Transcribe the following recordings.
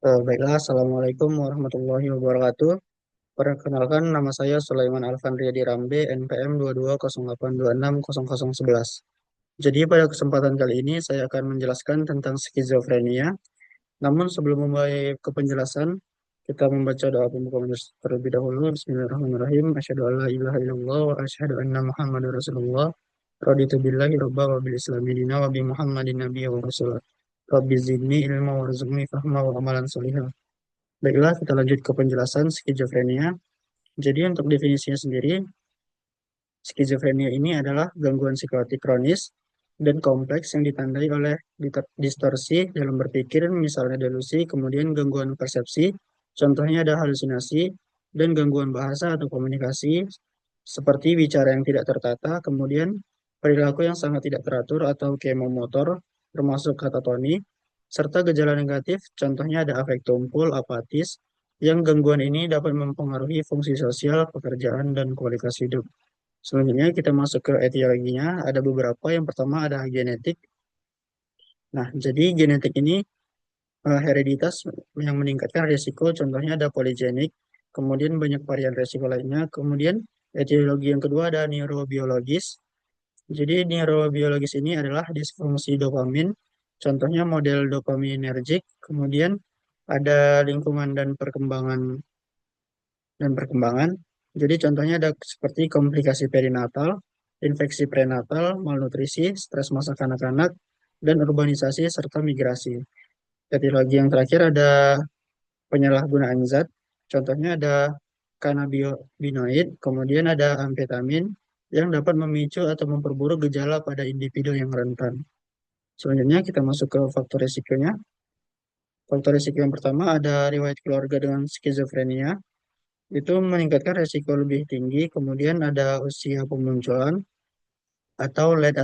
Baiklah, Assalamualaikum warahmatullahi wabarakatuh. Perkenalkan, nama saya Sulaiman Alfan Riyadi Rambe, NPM 2208260011. Jadi pada kesempatan kali ini saya akan menjelaskan tentang skizofrenia. Namun sebelum memulai ke penjelasan, kita membaca doa pembuka majelis terlebih dahulu. Bismillahirrahmanirrahim. Asyhadu an la ilaha illallah wa asyhadu anna Muhammadar Rasulullah. Raditu billahi robba wa bil islami dina wa bi Muhammadin nabiyya wa rasulah. Rabbi zidni ilma warzuqni fahma wa amalan solihah. Baiklah, kita lanjut ke penjelasan skizofrenia. Jadi untuk definisinya sendiri, skizofrenia ini adalah gangguan psikotik kronis dan kompleks yang ditandai oleh distorsi dalam berpikir, misalnya delusi, kemudian gangguan persepsi, contohnya ada halusinasi, dan gangguan bahasa atau komunikasi, seperti bicara yang tidak tertata, kemudian perilaku yang sangat tidak teratur atau kemomotor, termasuk katatoni, serta gejala negatif, contohnya ada afek tumpul, apatis, yang gangguan ini dapat mempengaruhi fungsi sosial, pekerjaan, dan kualitas hidup. Selanjutnya kita masuk ke etiologinya. Ada beberapa. Yang pertama ada genetik. Nah, jadi genetik ini hereditas yang meningkatkan risiko. Contohnya ada poligenik. Kemudian banyak varian risiko lainnya. Kemudian etiologi yang kedua ada neurobiologis. Jadi neurobiologis ini adalah disfungsi dopamin. Contohnya model dopaminergic. Kemudian ada lingkungan dan perkembangan. Jadi contohnya ada seperti komplikasi perinatal, infeksi prenatal, malnutrisi, stres masa kanak-kanak, dan urbanisasi serta migrasi. Etiologi yang terakhir ada penyalahgunaan zat. Contohnya ada kanabinoid, kemudian ada amfetamin yang dapat memicu atau memperburuk gejala pada individu yang rentan. Selanjutnya kita masuk ke faktor risikonya. Faktor risiko yang pertama ada riwayat keluarga dengan skizofrenia, itu meningkatkan resiko lebih tinggi. Kemudian ada usia pemunculan atau late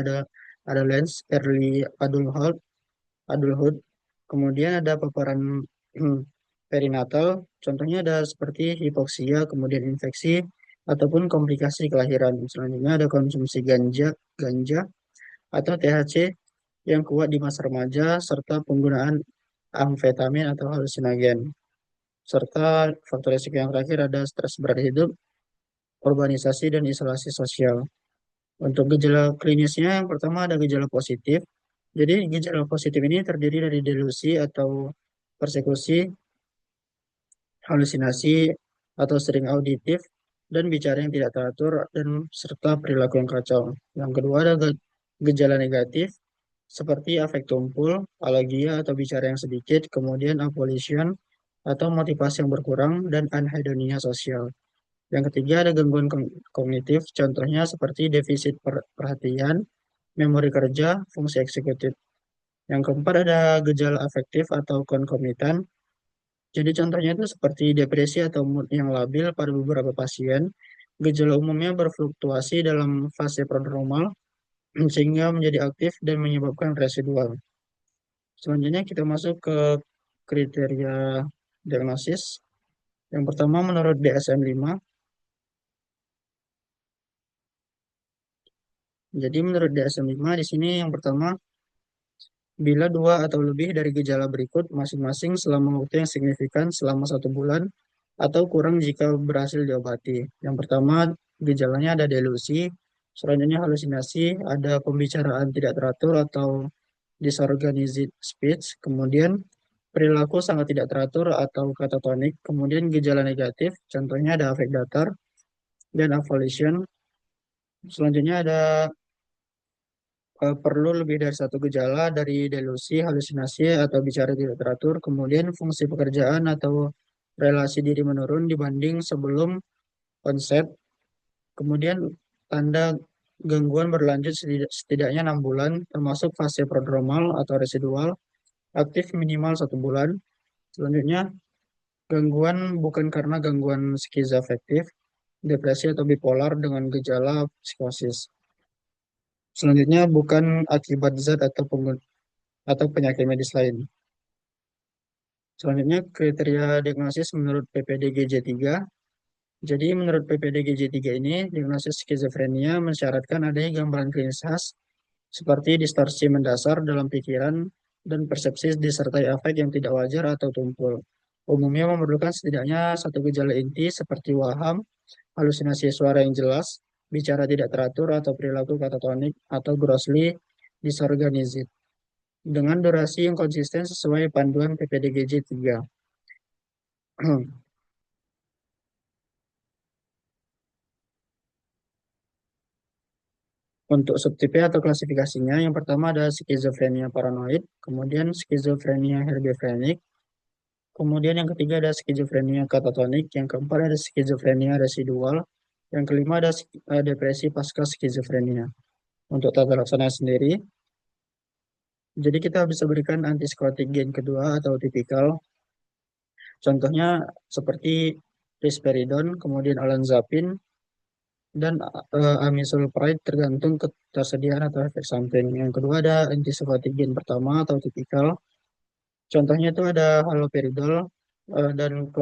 adolescence, early adulthood. Kemudian ada paparan perinatal, contohnya ada seperti hipoksia, kemudian infeksi ataupun komplikasi kelahiran. Selanjutnya ada konsumsi ganja atau THC yang kuat di masa remaja serta penggunaan amfetamin atau halusinogen. Serta faktor risiko yang terakhir ada stres berat hidup, urbanisasi, dan isolasi sosial. Untuk gejala klinisnya, yang pertama ada gejala positif. Jadi gejala positif ini terdiri dari delusi atau persekusi, halusinasi, atau sering auditif, dan bicara yang tidak teratur, dan serta perilaku yang kacau. Yang kedua ada gejala negatif, seperti afek tumpul, alagia atau bicara yang sedikit, kemudian avolition, atau motivasi yang berkurang, dan anhedonia sosial. Yang ketiga ada gangguan kognitif, contohnya seperti defisit perhatian, memori kerja, fungsi eksekutif. Yang keempat ada gejala afektif atau konkomitan. Jadi contohnya itu seperti depresi atau mood yang labil pada beberapa pasien. Gejala umumnya berfluktuasi dalam fase prodromal sehingga menjadi aktif dan menyebabkan residual. Selanjutnya kita masuk ke kriteria diagnosis. Yang pertama menurut DSM-5. Jadi menurut DSM-5 di sini yang pertama, bila dua atau lebih dari gejala berikut masing-masing selama waktu yang signifikan selama 1 bulan atau kurang jika berhasil diobati. Yang pertama, gejalanya ada delusi, selanjutnya halusinasi, ada pembicaraan tidak teratur atau disorganized speech, kemudian perilaku sangat tidak teratur atau katatonik, kemudian gejala negatif, contohnya ada afek datar dan avolition. Selanjutnya ada perlu lebih dari satu gejala dari delusi, halusinasi, atau bicara tidak teratur. Kemudian fungsi pekerjaan atau relasi diri menurun dibanding sebelum onset. Kemudian tanda gangguan berlanjut setidaknya 6 bulan, termasuk fase prodromal atau residual, aktif minimal 1 bulan. Selanjutnya, gangguan bukan karena gangguan skizoafektif, depresi atau bipolar dengan gejala psikosis. Selanjutnya, bukan akibat zat atau penyakit medis lain. Selanjutnya, kriteria diagnosis menurut PPDGJ3. Jadi, menurut PPDGJ3 ini, diagnosis skizofrenia mensyaratkan adanya gambaran klinis khas seperti distorsi mendasar dalam pikiran, dan persepsi disertai efek yang tidak wajar atau tumpul. Umumnya memerlukan setidaknya satu gejala inti seperti waham, halusinasi suara yang jelas, bicara tidak teratur atau perilaku katatonik atau grossly disorganized dengan durasi yang konsisten sesuai panduan PPDGJ 3. Untuk subtipe atau klasifikasinya, yang pertama ada skizofrenia paranoid, kemudian skizofrenia herbefrenik, kemudian yang ketiga ada skizofrenia katatonik, yang keempat ada skizofrenia residual, yang kelima ada depresi pasca skizofrenia. Untuk tata laksana sendiri, jadi kita bisa berikan antipsikotik gen kedua atau tipikal, contohnya seperti risperidon, kemudian olanzapin, dan amisulpride tergantung ketersediaan atau efek samping. Yang kedua ada antipsikotik gen pertama atau tipikal, contohnya itu ada haloperidol dan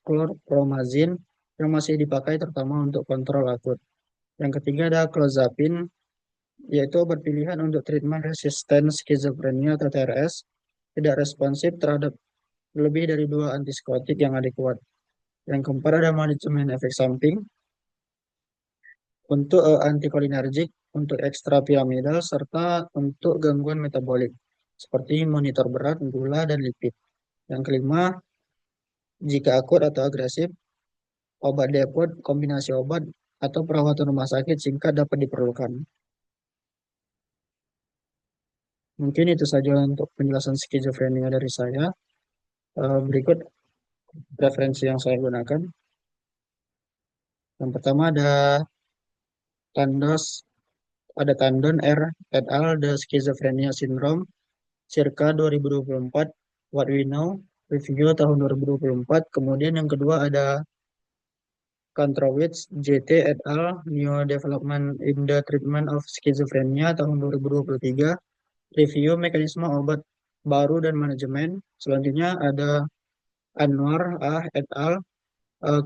chlorpromazine yang masih dipakai terutama untuk kontrol akut. Yang ketiga ada clozapine, yaitu obat pilihan untuk treatment resisten skizofrenia atau TRS, tidak responsif terhadap lebih dari dua antipsikotik yang adekuat. Yang keempat ada manajemen efek samping untuk antikolinergik, untuk ekstrapiramidal, serta untuk gangguan metabolik, seperti monitor berat, gula, dan lipid. Yang kelima, jika akut atau agresif, obat depot, kombinasi obat, atau perawatan rumah sakit singkat dapat diperlukan. Mungkin itu saja untuk penjelasan skizofrenia dari saya. Berikut referensi yang saya gunakan. Yang pertama Tandos, ada Tandon R. et al. The Schizophrenia Syndrome, circa 2024. What We Know, review tahun 2024. Kemudian yang kedua ada Kantrowitz, JT et al. New Development in the Treatment of Schizophrenia tahun 2023. Review mekanisme obat baru dan manajemen. Selanjutnya ada Anwar A. et al.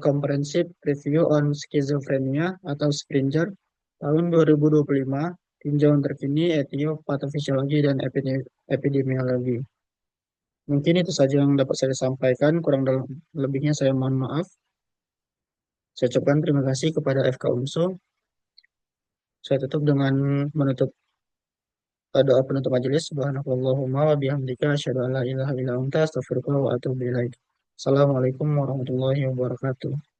Comprehensive Review on Schizophrenia atau Springer tahun 2025, tinjauan terkini etiopatofisiologi dan epidemiologi. Mungkin itu saja yang dapat saya sampaikan, kurang lebihnya saya mohon maaf. Saya ucapkan terima kasih kepada FK UNSU. Saya tutup dengan menutup doa penutup majelis. Subhanakallahumma wa bihamdika asyhadu an la ilaha illa anta astaghfiruka wa atubu ilaik. Assalamualaikum warahmatullahi wabarakatuh.